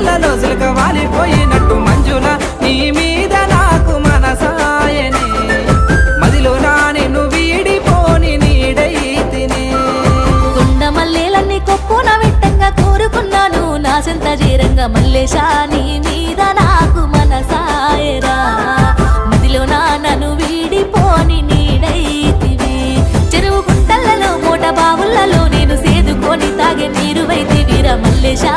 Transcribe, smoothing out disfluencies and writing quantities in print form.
గుండెలలో సిలక వాలిపోయినట్టు మంజుల నీ మీద నాకు మనసాయనే మదిలో నా నిన్ను వీడిపోని నీడైతినే కొండ మల్లెలన్నీ కొప్పున వెట్టంగా కోరుకున్నాను నా సెంత జీరంగా మల్లేశా నీ మీద నాకు మనసాయరా మదిలో నా నన్ను వీడిపోని నీడైతివి చెరువు గుంటలలో మోట బావులలో నేను సేదుకొని తాగే నీరు వైతివిరా మల్లేశా